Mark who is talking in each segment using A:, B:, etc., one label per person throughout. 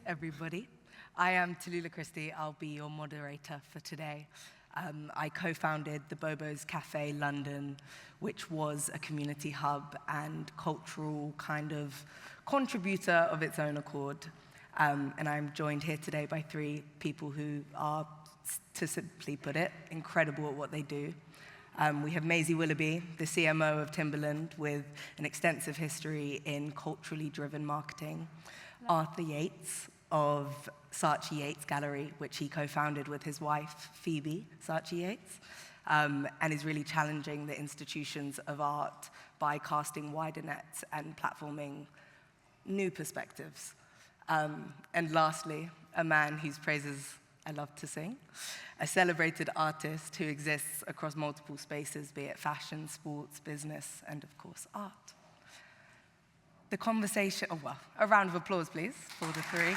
A: everybody. I am Tallula Christie. I'll be your moderator for today. I co-founded the Bobo's Cafe London, which was a community hub and cultural kind of contributor of its own accord. And I'm joined here today by three people who are, to simply put it, incredible at what they do. We have Maisie Willoughby, the CMO of Timberland, with an extensive history in culturally driven marketing. Arthur Yates of Saatchi Yates Gallery, which he co-founded with his wife, Phoebe Saatchi Yates, and is really challenging the institutions of art by casting wider nets and platforming new perspectives. And lastly, a man whose praises I love to sing, a celebrated artist who exists across multiple spaces, be it fashion, sports, business, and of course, art. The conversation, a round of applause, please, for the three.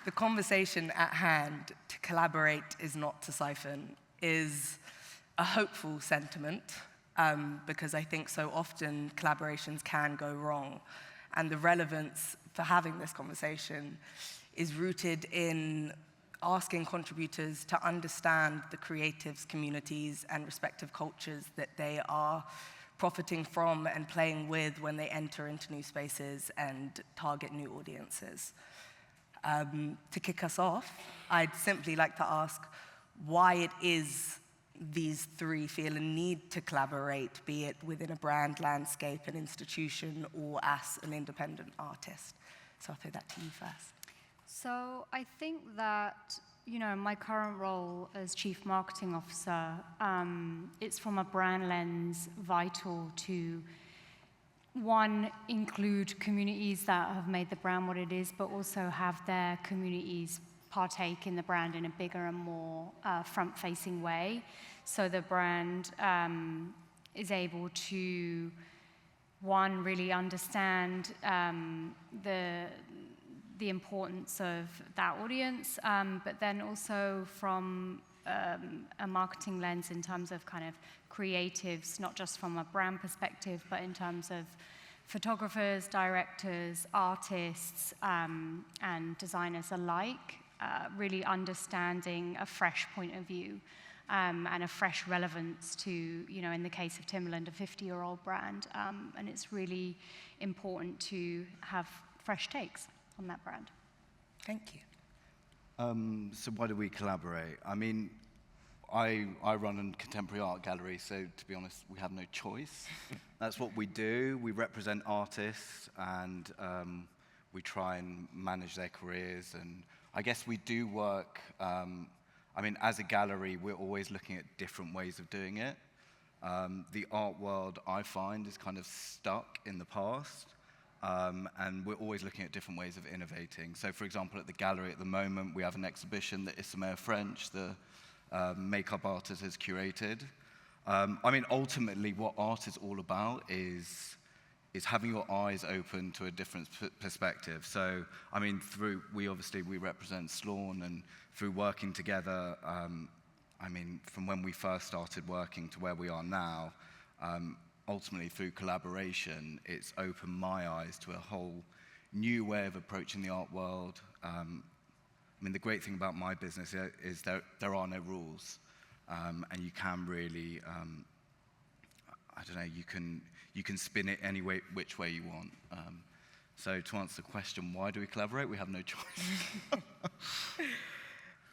A: The conversation at hand, to collaborate is not to siphon, is a hopeful sentiment, because I think so often collaborations can go wrong. And the relevance for having this conversation is rooted in asking contributors to understand the creatives, communities, and respective cultures that they are profiting from and playing with when they enter into new spaces and target new audiences. To kick us off, I'd simply like to ask why it is these three feel a need to collaborate, be it within a brand landscape, an institution, or as an independent artist. So I'll throw that to you first.
B: So I think that, my current role as Chief Marketing Officer, it's from a brand lens vital to, one, include communities that have made the brand what it is, but also have their communities partake in the brand in a bigger and more front-facing way. So the brand is able to, one, really understand the importance of that audience, but then also from a marketing lens in terms of kind of creatives, not just from a brand perspective, but in terms of photographers, directors, artists, and designers alike, really understanding a fresh point of view and a fresh relevance to, in the case of Timberland, a 50-year-old brand. And it's really important to have fresh takes on that brand.
A: Thank you.
C: So why do we collaborate? I mean, I run a contemporary art gallery, so to be honest, we have no choice. That's what we do. We represent artists, and we try and manage their careers. And I guess we do work, as a gallery, we're always looking at different ways of doing it. The art world, I find, is kind of stuck in the past. And we're always looking at different ways of innovating. So, for example, at the gallery at the moment, we have an exhibition that Ismail French, the makeup artist, has curated. Ultimately, what art is all about is having your eyes open to a different perspective. So, we represent Slawn, and through working together, from when we first started working to where we are now, ultimately, through collaboration, it's opened my eyes to a whole new way of approaching the art world. The great thing about my business is there are no rules, and you can really, you can spin it any way, which way you want. So to answer the question, why do we collaborate? We have no choice.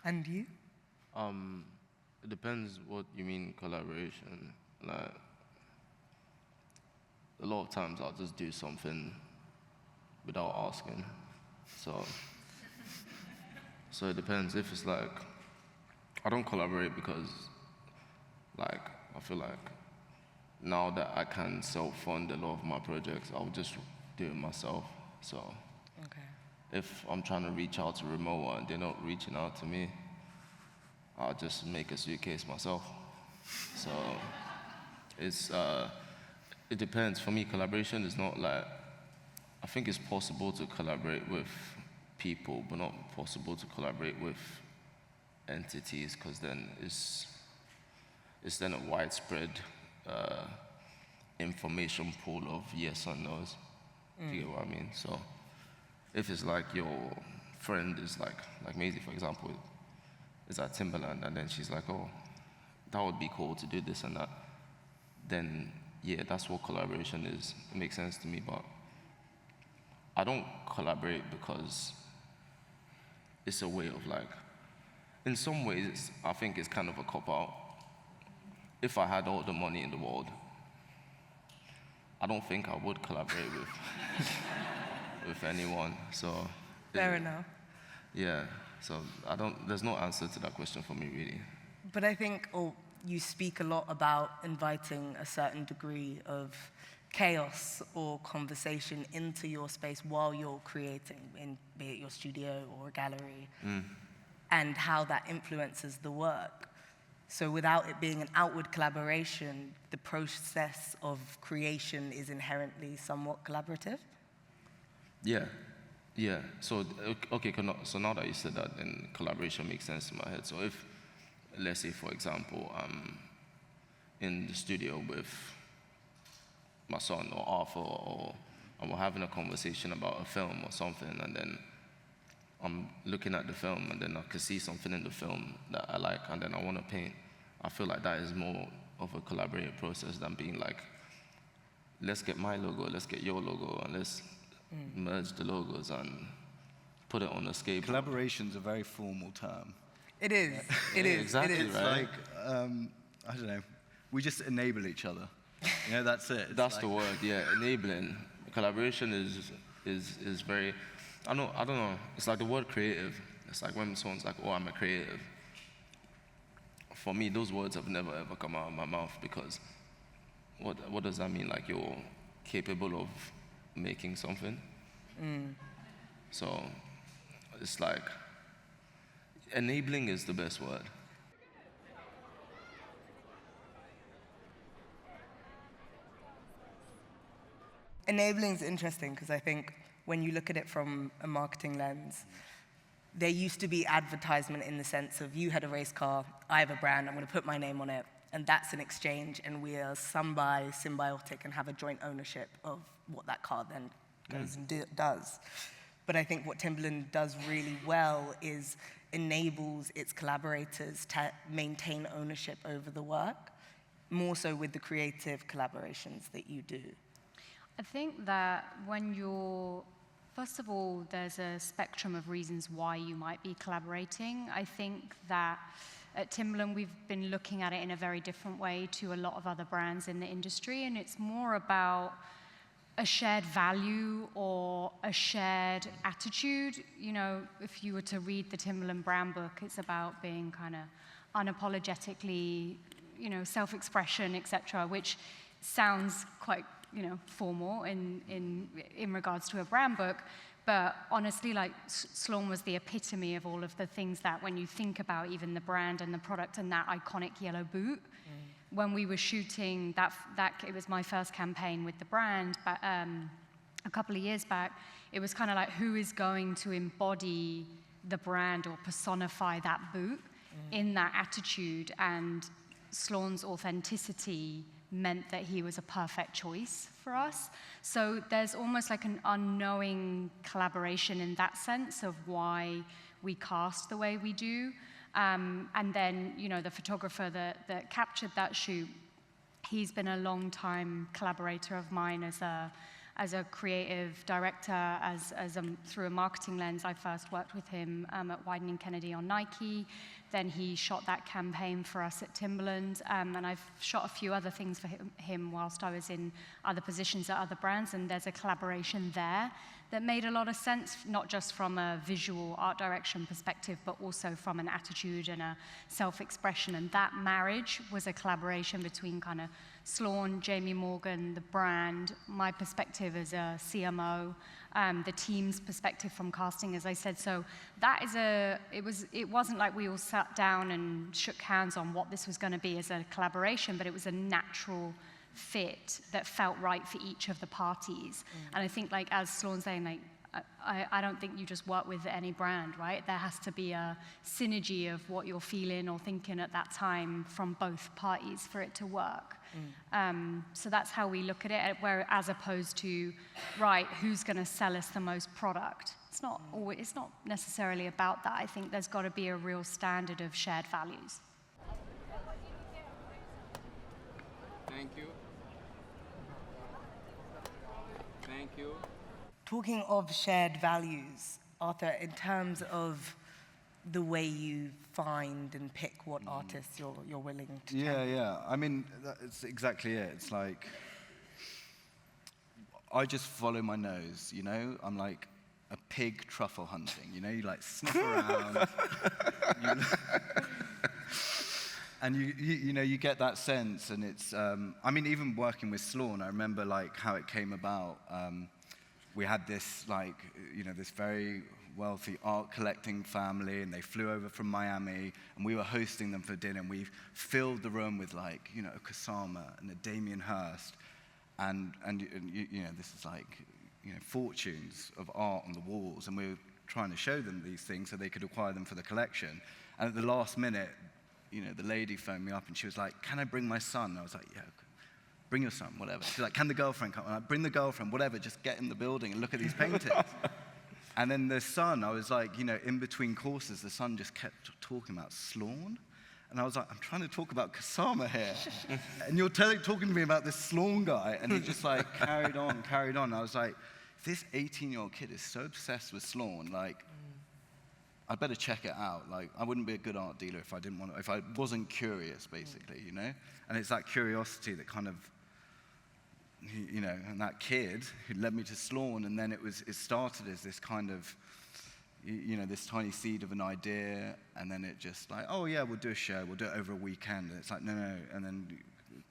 A: And you?
D: It depends what you mean collaboration. Like, a lot of times I'll just do something without asking. So it depends. If it's like, I don't collaborate because, I feel like now that I can self-fund a lot of my projects, I'll just do it myself. So okay. If I'm trying to reach out to Remote and they're not reaching out to me, I'll just make a suitcase myself. So it depends. For me, collaboration is not like, I think it's possible to collaborate with people, but not possible to collaborate with entities, because then it's then a widespread information pool of yes and no's. Do you get what I mean? So if it's like your friend is like Maisie, for example, is at Timberland, and then she's like, oh, that would be cool to do this and that, then yeah, that's what collaboration is. It makes sense to me, but I don't collaborate because it's a way of like, in some ways, I think it's kind of a cop-out. If I had all the money in the world, I don't think I would collaborate with anyone. So
A: Fair enough.
D: yeah, so there's no answer to that question for me, really.
A: But I think you speak a lot about inviting a certain degree of chaos or conversation into your space while you're creating, be it your studio or a gallery, and how that influences the work. So without it being an outward collaboration, the process of creation is inherently somewhat collaborative?
D: Yeah. So, okay, so now that you said that, then collaboration makes sense in my head. So if, let's say, for example, I'm in the studio with my son or Arthur, and we're having a conversation about a film or something, and then I'm looking at the film, and then I can see something in the film that I like, and then I want to paint. I feel like that is more of a collaborative process than being like, let's get my logo, let's get your logo, and let's merge the logos and put it on a skateboard.
C: Collaboration's a very formal term.
A: It is. It
D: Yeah,
A: is.
D: exactly,
A: It is.
C: It's
D: right?
C: like, I don't know, we just enable each other. You know, that's it. It's
D: That's
C: like,
D: the word, yeah, enabling. Collaboration is very, I don't know, it's like the word creative. It's like when someone's like, oh, I'm a creative. For me, those words have never ever come out of my mouth, because what does that mean? Like you're capable of making something? So it's like, enabling is the best word.
A: Enabling is interesting because I think when you look at it from a marketing lens, there used to be advertisement in the sense of you had a race car, I have a brand, I'm going to put my name on it, and that's an exchange, and we are symbiotic and have a joint ownership of what that car then goes and does. But I think what Timberland does really well is enables its collaborators to maintain ownership over the work, more so with the creative collaborations that you do.
B: I think that when first of all, there's a spectrum of reasons why you might be collaborating. I think that at Timberland, we've been looking at it in a very different way to a lot of other brands in the industry, and it's more about a shared value or a shared attitude. You know, if you were to read the Timberland brand book, it's about being kind of unapologetically, you know, self-expression, etc., which sounds quite, you know, formal in regards to a brand book, but honestly, like, Slawn was the epitome of all of the things that when you think about even the brand and the product and that iconic yellow boot. When we were shooting that it was my first campaign with the brand, but a couple of years back, it was kind of like, who is going to embody the brand or personify that boot in that attitude? And Slawn's authenticity meant that he was a perfect choice for us. So there's almost like an unknowing collaboration in that sense of why we cast the way we do. And then, you know, the photographer that captured that shoot, he's been a long-time collaborator of mine as a creative director, through a marketing lens. I first worked with him at Widening Kennedy on Nike. Then he shot that campaign for us at Timberland. And I've shot a few other things for him whilst I was in other positions at other brands. And there's a collaboration there that made a lot of sense, not just from a visual art direction perspective, but also from an attitude and a self-expression. And that marriage was a collaboration between kind of Slawn, Jamie Morgan, the brand, my perspective as a CMO, the team's perspective from casting, as I said. So that is it wasn't like we all sat down and shook hands on what this was going to be as a collaboration, but it was a natural fit that felt right for each of the parties. And I think, like, as Slawn's saying, like, I don't think you just work with any brand, right? There has to be a synergy of what you're feeling or thinking at that time from both parties for it to work. So that's how we look at it, where as opposed to, right, who's going to sell us the most product? It's not necessarily about that. I think there's got to be a real standard of shared values.
E: Thank you. Thank you.
A: Talking of shared values, Arthur, in terms of the way you find and pick what artists you're willing to
C: Yeah. I mean, that's exactly it. It's like, I just follow my nose, you know? I'm like a pig truffle hunting, you know? You like sniff around. And you get that sense, and it's, I mean, even working with Slawn, I remember like how it came about. We had this like, this very wealthy art collecting family, and they flew over from Miami, and we were hosting them for dinner, and we filled the room with like, a Kusama and a Damien Hirst, and this is like, fortunes of art on the walls, and we were trying to show them these things so they could acquire them for the collection. And at the last minute, the lady phoned me up, and she was like, "Can I bring my son?" I was like, "Yeah, bring your son, whatever." She's like, "Can the girlfriend come?" I'm like, "Bring the girlfriend, whatever, just get in the building and look at these paintings." And then the son, I was like, in between courses, the son just kept talking about Slawn. And I was like, "I'm trying to talk about Kusama here." And you're talking to me about this Slawn guy. And he just like carried on. I was like, if this 18-year-old kid is so obsessed with Slawn, like, I'd better check it out. Like, I wouldn't be a good art dealer if I wasn't curious, basically, And it's that curiosity that kind of, and that kid who led me to Slawn, and then it started as this kind of, this tiny seed of an idea, and then it just like, oh yeah, we'll do a show, we'll do it over a weekend, and it's like, no, and then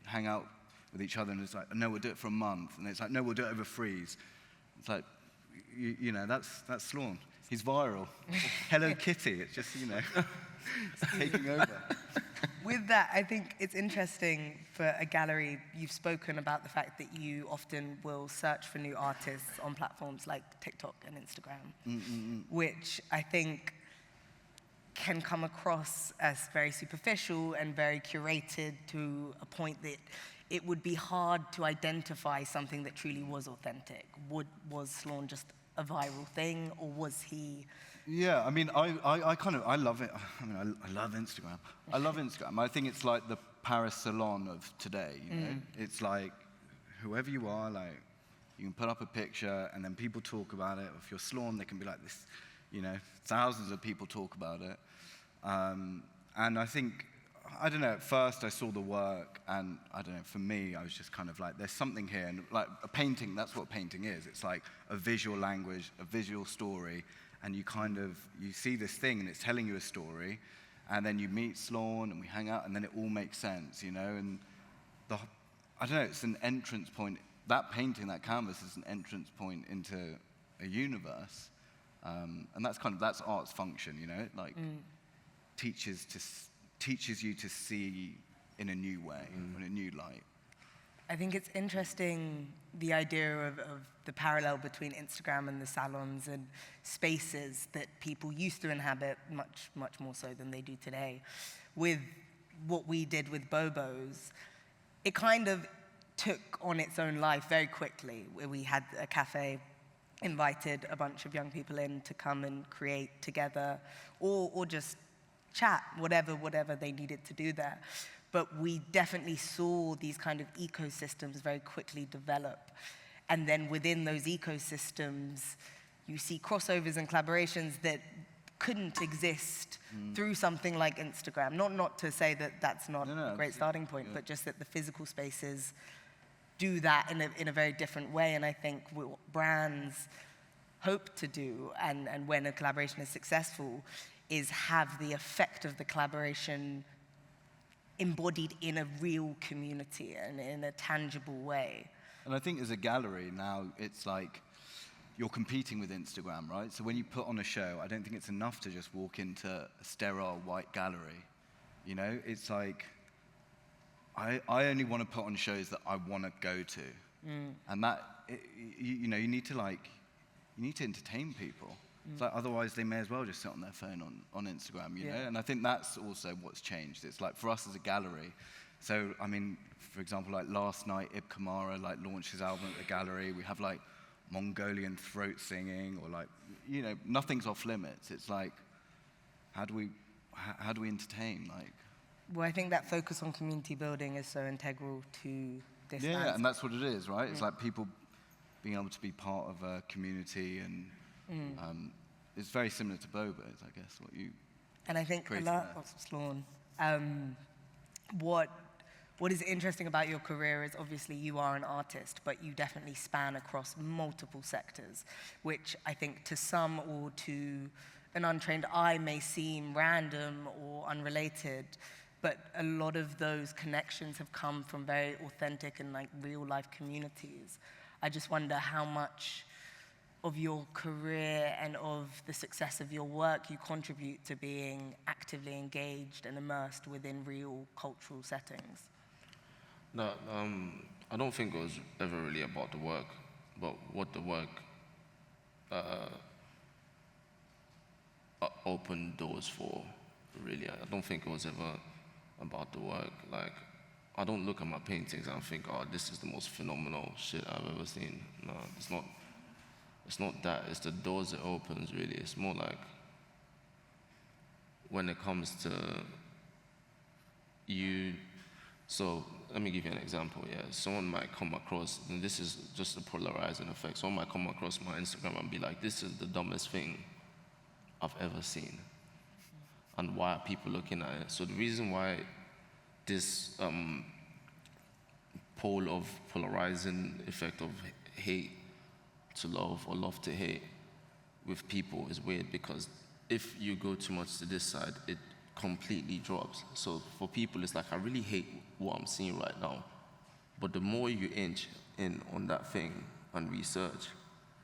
C: hang out with each other, and it's like, no, we'll do it for a month, and it's like, no, we'll do it over freeze. It's like, that's Slawn. He's viral. Hello Kitty, it's just, it's taking over.
A: With that, I think it's interesting for a gallery. You've spoken about the fact that you often will search for new artists on platforms like TikTok and Instagram, which I think can come across as very superficial and very curated to a point that it would be hard to identify something that truly was authentic. Was Slawn just a viral thing, or was he?
C: Yeah, I mean, I love it. I mean, I love Instagram. I love Instagram. I think it's like the Paris salon of today, It's like, whoever you are, like, you can put up a picture, and then people talk about it. If you're Slawn, they can be like this, thousands of people talk about it. And I think, I don't know, at first I saw the work, and I don't know, for me, I was just kind of like, there's something here. And like a painting, that's what painting is. It's like a visual language, a visual story. And you see this thing, and it's telling you a story, and then you meet Slawn, and we hang out, and then it all makes sense, And I don't know, it's an entrance point. That painting, that canvas is an entrance point into a universe, and that's art's function, It like teaches you to see in a new way, in a new light.
A: I think it's interesting, the idea of the parallel between Instagram and the salons and spaces that people used to inhabit much, much more so than they do today. With what we did with Bobo's, it kind of took on its own life very quickly. We had a cafe, invited a bunch of young people in to come and create together, or just chat, whatever they needed to do there. But we definitely saw these kind of ecosystems very quickly develop. And then within those ecosystems, you see crossovers and collaborations that couldn't exist through something like Instagram. Not to say that that's not a great starting point, but just that the physical spaces do that in a very different way. And I think what brands hope to do, and when a collaboration is successful, is have the effect of the collaboration embodied in a real community and in a tangible way.
C: And I think as a gallery now, it's like you're competing with Instagram, right? So when you put on a show, I don't think it's enough to just walk into a sterile white gallery. It's like, I only want to put on shows that I want to go to. And that, you need to like, you need to entertain people. It's like, otherwise they may as well just sit on their phone on Instagram, you know? And I think that's also what's changed. It's like, for us as a gallery, so, I mean, for example, like last night, Ib Kamara like launched his album at the gallery. We have like Mongolian throat singing, or like, you know, nothing's off limits. It's like, how do we entertain? Like,
A: well, I think that focus on community building is so integral to this.
C: Yeah, and that's what it is, right? It's like people being able to be part of a community, and it's very similar to Bobo's, I guess, what you.
A: And I think a
C: created
A: lot
C: there.
A: of Slawn. What is interesting about your career is obviously you are an artist, but you definitely span across multiple sectors, which I think to some or to an untrained eye may seem random or unrelated, but a lot of those connections have come from very authentic and like real life communities. I just wonder how much of your career and of the success of your work you contribute to being actively engaged and immersed within real cultural settings.
D: No, I don't think it was ever really about the work, but what the work opened doors for, really. I don't think it was ever about the work. Like, I don't look at my paintings and think, oh, this is the most phenomenal shit I've ever seen. No, it's not that. It's the doors it opens, really. It's more like when it comes to you. So let me give you an example. Yeah, someone might come across, and this is just a polarizing effect. Someone might come across my Instagram and be like, "This is the dumbest thing I've ever seen," and why are people looking at it? So the reason why this pole of polarizing effect of hate to love or love to hate with people is weird, because if you go too much to this side, it completely drops. So for people, it's like, I really hate what I'm seeing right now. But the more you inch in on that thing and research,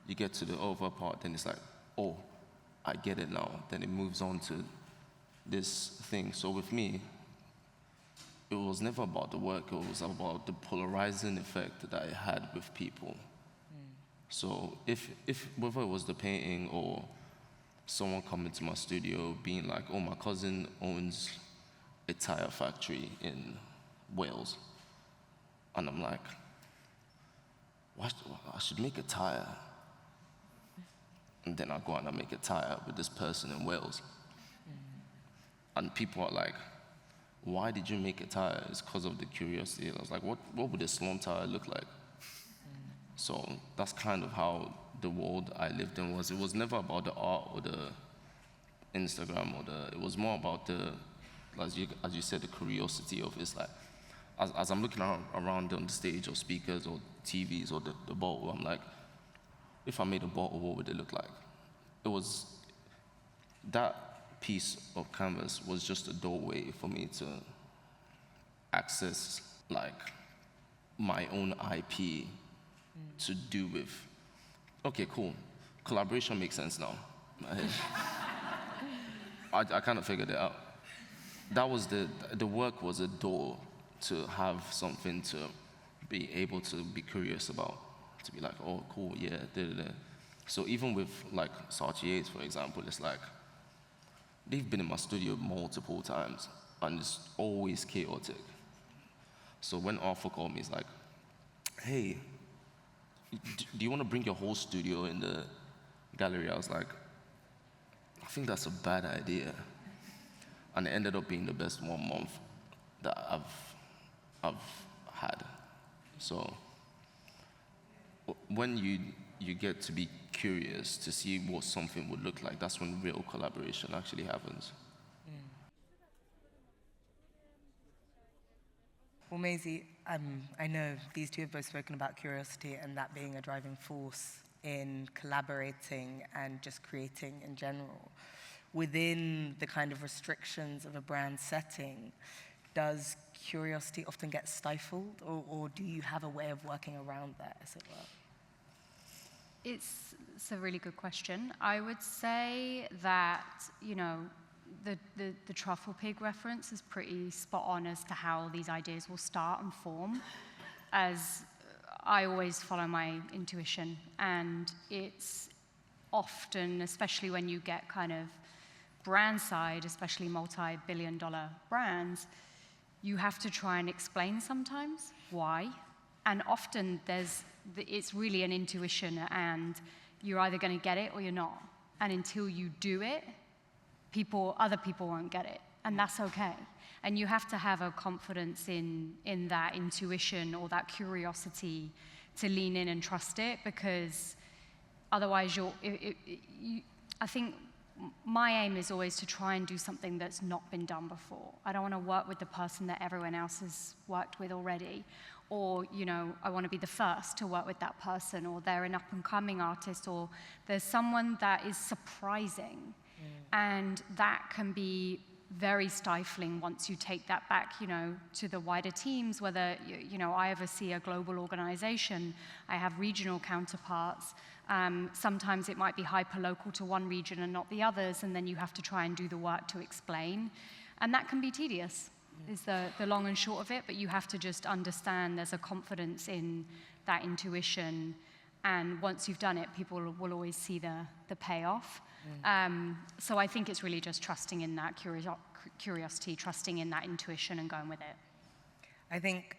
D: you get to the over part, then it's like, oh, I get it now. Then it moves on to this thing. So with me, it was never about the work, it was about the polarizing effect that it had with people. So if whether it was the painting or someone coming to my studio being like, oh, my cousin owns a tire factory in Wales, and I'm like, I should make a tire. And then I go and I make a tire with this person in Wales. And people are like, why did you make a tire? It's because of the curiosity. And I was like, what would a Slawn tire look like? So that's kind of how the world I lived in was. It was never about the art or the Instagram it was more about the, as you said, the curiosity of it's like, as I'm looking around on the stage or speakers or TVs or the bottle, I'm like, if I made a bottle, what would it look like? It was, that piece of canvas was just a doorway for me to access like my own IP to do with, okay, cool, collaboration makes sense now. I kind of figured it out. That was the work was a door to have something to be able to be curious about, to be like, oh, cool, yeah, da-da-da. So even with like Yates, for example, it's like, they've been in my studio multiple times, and it's always chaotic. So when Arthur called me, he's like, hey, do you want to bring your whole studio in the gallery? I was like, I think that's a bad idea. And it ended up being the best 1 month that I've had. So when you get to be curious to see what something would look like, that's when real collaboration actually happens.
A: Well, Maisie, I know these two have both spoken about curiosity and that being a driving force in collaborating and just creating in general. Within the kind of restrictions of a brand setting, does curiosity often get stifled, or do you have a way of working around that, as it were?
B: It's a really good question. I would say that, you know, the truffle pig reference is pretty spot on as to how these ideas will start and form, as I always follow my intuition, and it's often, especially when you get kind of brand side, especially multi-billion-dollar brands, you have to try and explain sometimes why. And often it's really an intuition, and you're either going to get it or you're not. And until you do it, other people won't get it, and that's okay. And you have to have a confidence in that intuition or that curiosity to lean in and trust it, because otherwise I think my aim is always to try and do something that's not been done before. I don't want to work with the person that everyone else has worked with already, or I want to be the first to work with that person, or they're an up-and-coming artist, or there's someone that is surprising. And that can be very stifling once you take that back, to the wider teams, whether, I oversee a global organization, I have regional counterparts. Sometimes it might be hyper-local to one region and not the others, and then you have to try and do the work to explain. And that can be tedious, is the long and short of it, but you have to just understand there's a confidence in that intuition, and once you've done it, people will always see the payoff. So I think it's really just trusting in that curiosity, trusting in that intuition, and going with it.
A: I think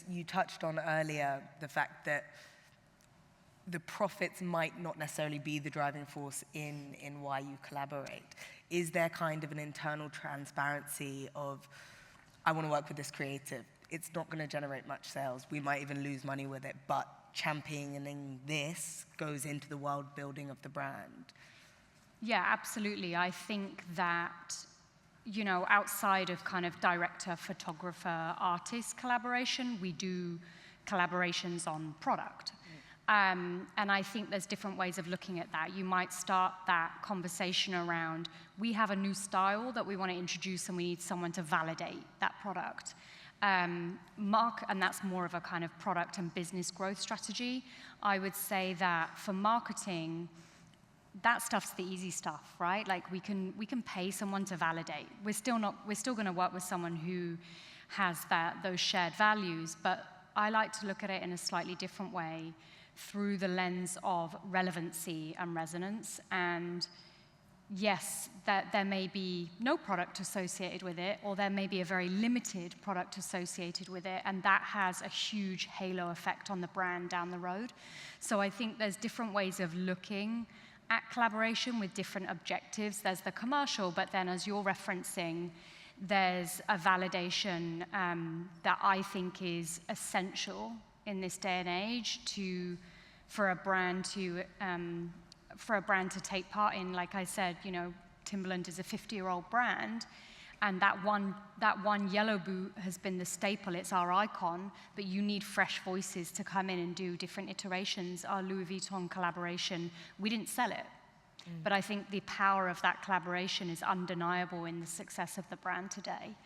A: you touched on earlier the fact that the profits might not necessarily be the driving force in why you collaborate. Is there kind of an internal transparency of, I want to work with this creative, it's not going to generate much sales, we might even lose money with it, but championing this goes into the world building of the brand?
B: Yeah, absolutely. I think that, outside of kind of director, photographer, artist collaboration, we do collaborations on product. And I think there's different ways of looking at that. You might start that conversation around, we have a new style that we want to introduce and we need someone to validate that product. And that's more of a kind of product and business growth strategy. I would say that for marketing, that stuff's the easy stuff, right? Like we can pay someone to validate. We're still going to work with someone who has those shared values, but I like to look at it in a slightly different way, through the lens of relevancy and resonance. And yes, that there may be no product associated with it, or there may be a very limited product associated with it, and that has a huge halo effect on the brand down the road. So I think there's different ways of looking at collaboration with different objectives. There's the commercial, but then as you're referencing, there's a validation that I think is essential in this day and age for a brand to take part in. Like I said, Timberland is a 50-year-old brand, and that one yellow boot has been the staple. It's our icon, but you need fresh voices to come in and do different iterations. Our Louis Vuitton collaboration, we didn't sell it, but I think the power of that collaboration is undeniable in the success of the brand today.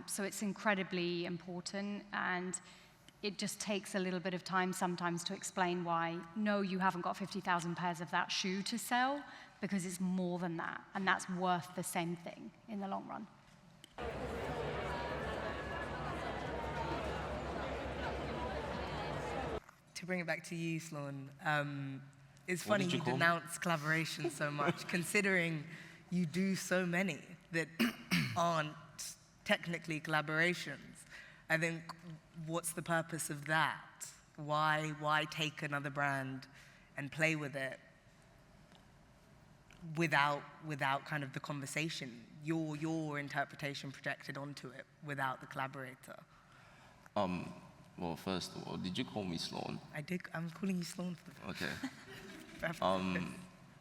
B: So it's incredibly important, and it just takes a little bit of time sometimes to explain why, no, you haven't got 50,000 pairs of that shoe to sell, because it's more than that, and that's worth the same thing in the long run.
A: To bring it back to you, Slawn, it's funny you denounce collaboration so much, considering you do so many that aren't technically collaborations. I think, what's the purpose of that? Why take another brand and play with it without kind of the conversation, your interpretation projected onto it without the collaborator?
D: Well, first of all, did you call me Slawn?
A: I did. I'm calling you Slawn for the
D: Okay.
A: first.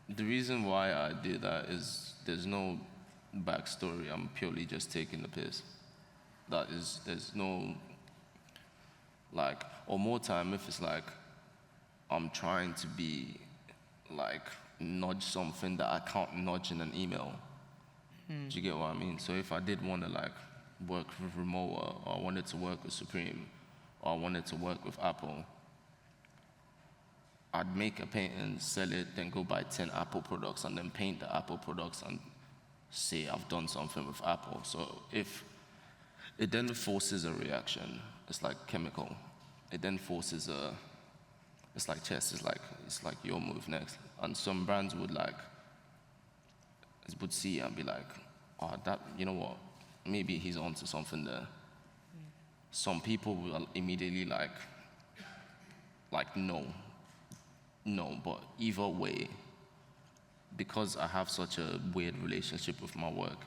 D: The reason why I did that is there's no backstory. I'm purely just taking the piss. There's no, or more time if it's like I'm trying to be, nudge something that I can't nudge in an email. Do you get what I mean? So if I did want to, work with Rimowa, or I wanted to work with Supreme, or I wanted to work with Apple, I'd make a painting, sell it, then go buy 10 Apple products, and then paint the Apple products and say I've done something with Apple. So if it then forces a reaction, it's like chemical. It then forces it's like chess. It's like your move next. And some brands would see and be like, oh, that, you know what? Maybe he's onto something there. Some people will immediately like no. But either way, because I have such a weird relationship with my work,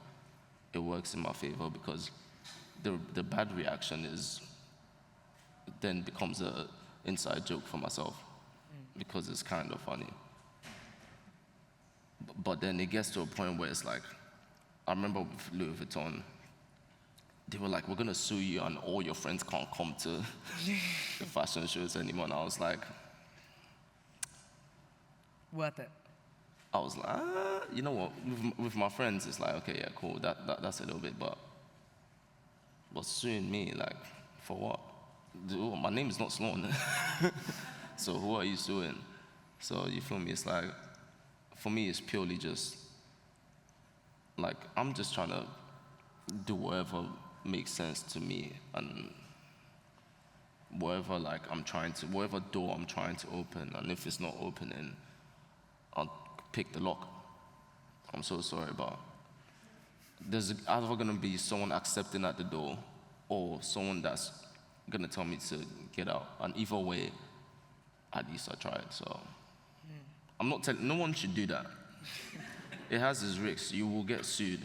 D: it works in my favor because the bad reaction then becomes a inside joke for myself because it's kind of funny. But then it gets to a point where it's like, I remember with Louis Vuitton, they were like, we're gonna sue you and all your friends can't come to the fashion shows anymore. And I was like,
A: Worth it.
D: I was like, you know what, with my friends, it's like, okay, yeah, cool, that's a little bit, but suing me, like, for what? Dude, my name is not Slawn. So who are you suing? So you feel me, it's like, for me, it's purely just, like, I'm just trying to do whatever makes sense to me and whatever door I'm trying to open, and if it's not opening, I'll pick the lock. I'm so sorry, but there's either gonna be someone accepting at the door or someone that's gonna tell me to get out. And either way, at least I tried, so. I'm not telling, no one should do that. It has its risks, you will get sued.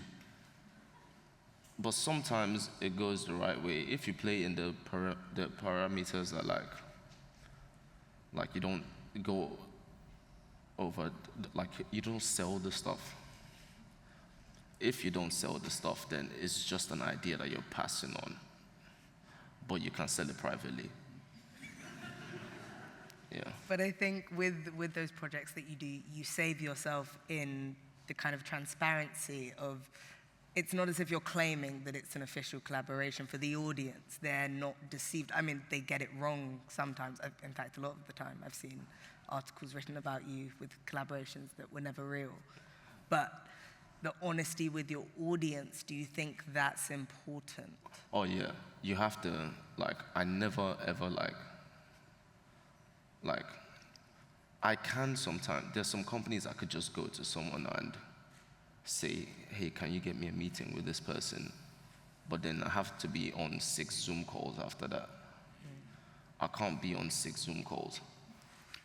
D: But sometimes it goes the right way. If you play in the parameters that like you don't go over, like you don't sell the stuff. If you don't sell the stuff, then it's just an idea that you're passing on. But you can sell it privately. Yeah.
A: But I think with those projects that you do, you save yourself in the kind of transparency of, it's not as if you're claiming that it's an official collaboration for the audience. They're not deceived. I mean, they get it wrong sometimes. In fact, a lot of the time I've seen articles written about you with collaborations that were never real. But the honesty with your audience, do you think that's important?
D: Oh yeah, you have to, like, I never ever I can sometimes, there's some companies I could just go to someone and say, hey, can you get me a meeting with this person? But then I have to be on 6 Zoom calls after that. I can't be on 6 Zoom calls.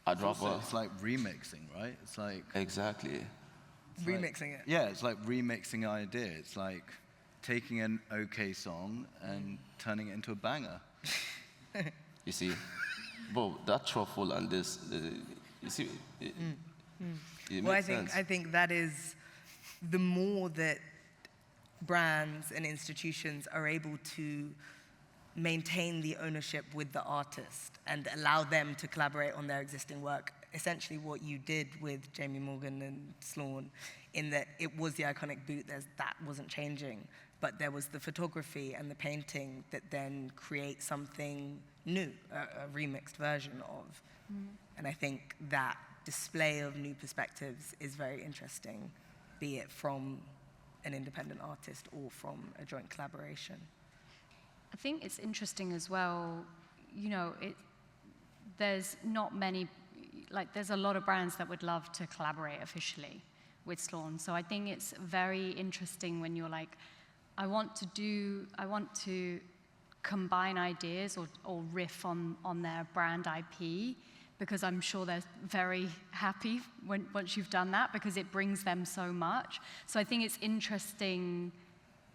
D: I'd rather...
C: It's like remixing, right? It's like...
D: Exactly.
A: Remixing it.
C: Yeah, it's like remixing an idea. It's like taking an okay song and turning it into a banger.
D: You see? Well, that truffle and this, you see, it makes sense.
A: I think that is the more that brands and institutions are able to maintain the ownership with the artist and allow them to collaborate on their existing work. Essentially what you did with Jamie Morgan and Slawn, in that it was the iconic boot, that wasn't changing, but there was the photography and the painting that then create something new, a remixed version of. And I think that display of new perspectives is very interesting, be it from an independent artist or from a joint collaboration.
B: I think it's interesting as well, you know, there's not many, like there's a lot of brands that would love to collaborate officially with Slawn. So I think it's very interesting when you're like, I want to combine ideas or riff on their brand IP, because I'm sure they're very happy once you've done that, because it brings them so much. So I think it's interesting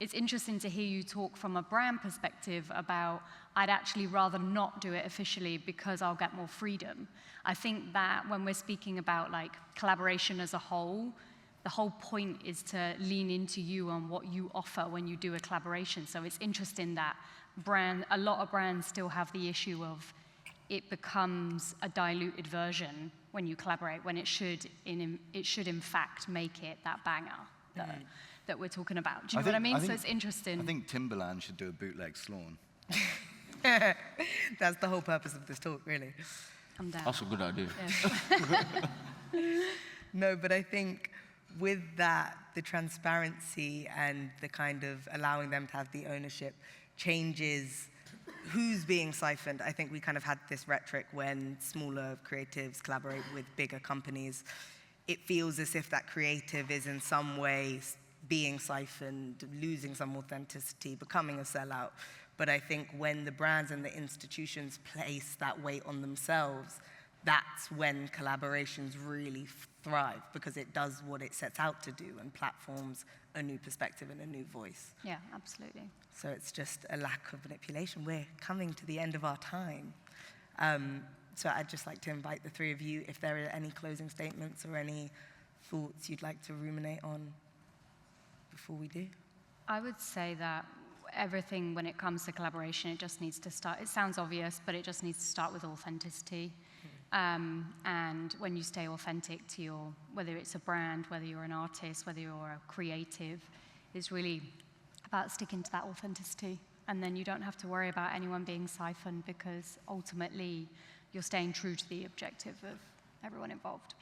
B: to hear you talk from a brand perspective about, I'd actually rather not do it officially because I'll get more freedom. I think that when we're speaking about like collaboration as a whole, the whole point is to lean into you on what you offer when you do a collaboration. So it's interesting that a lot of brands still have the issue of it becomes a diluted version when you collaborate, when it should in fact make it that banger that we're talking about. Do you know what I mean? So it's interesting.
C: I think Timberland should do a bootleg Slawn.
A: That's the whole purpose of this talk, really.
B: I'm down.
D: That's a good idea.
B: Yeah.
A: No, but I think with that, the transparency and the kind of allowing them to have the ownership changes who's being siphoned? I think we kind of had this rhetoric when smaller creatives collaborate with bigger companies. It feels as if that creative is in some way being siphoned, losing some authenticity, becoming a sellout. But I think when the brands and the institutions place that weight on themselves, that's when collaborations really thrive, because it does what it sets out to do and platforms a new perspective and a new voice.
B: Yeah, absolutely.
A: So it's just a lack of manipulation. We're coming to the end of our time. So I'd just like to invite the three of you, if there are any closing statements or any thoughts you'd like to ruminate on before we do.
B: I would say that everything, when it comes to collaboration, it just needs to start, it sounds obvious, but it just needs to start with authenticity. And when you stay authentic to your, whether it's a brand, whether you're an artist, whether you're a creative, it's really about sticking to that authenticity. And then you don't have to worry about anyone being siphoned, because ultimately you're staying true to the objective of everyone involved.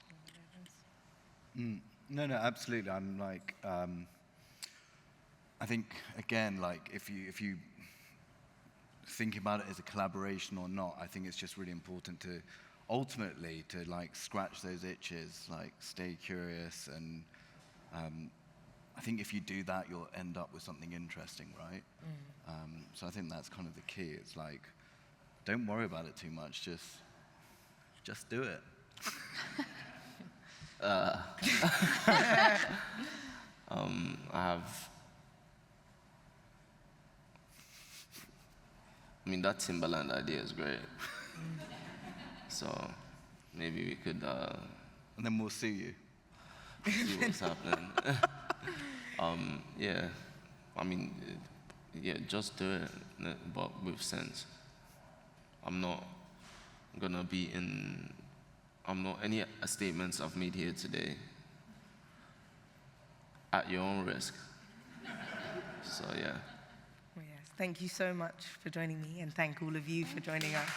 C: No, absolutely. I'm like, I think, again, like, if you think about it as a collaboration or not, I think it's just really important to ultimately to like scratch those itches, like stay curious, and I think if you do that, you'll end up with something interesting, right? So I think that's kind of the key. It's like, don't worry about it too much, just do it.
D: I mean, that Timberland idea is great. So maybe we could
C: and then we'll sue you.
D: see what's happening. Yeah, I mean, yeah, just do it, but with sense. I'm not gonna be in, any statements I've made here today at your own risk. So yeah.
A: Well, yes. Thank you so much for joining me, and thank all of you for joining us.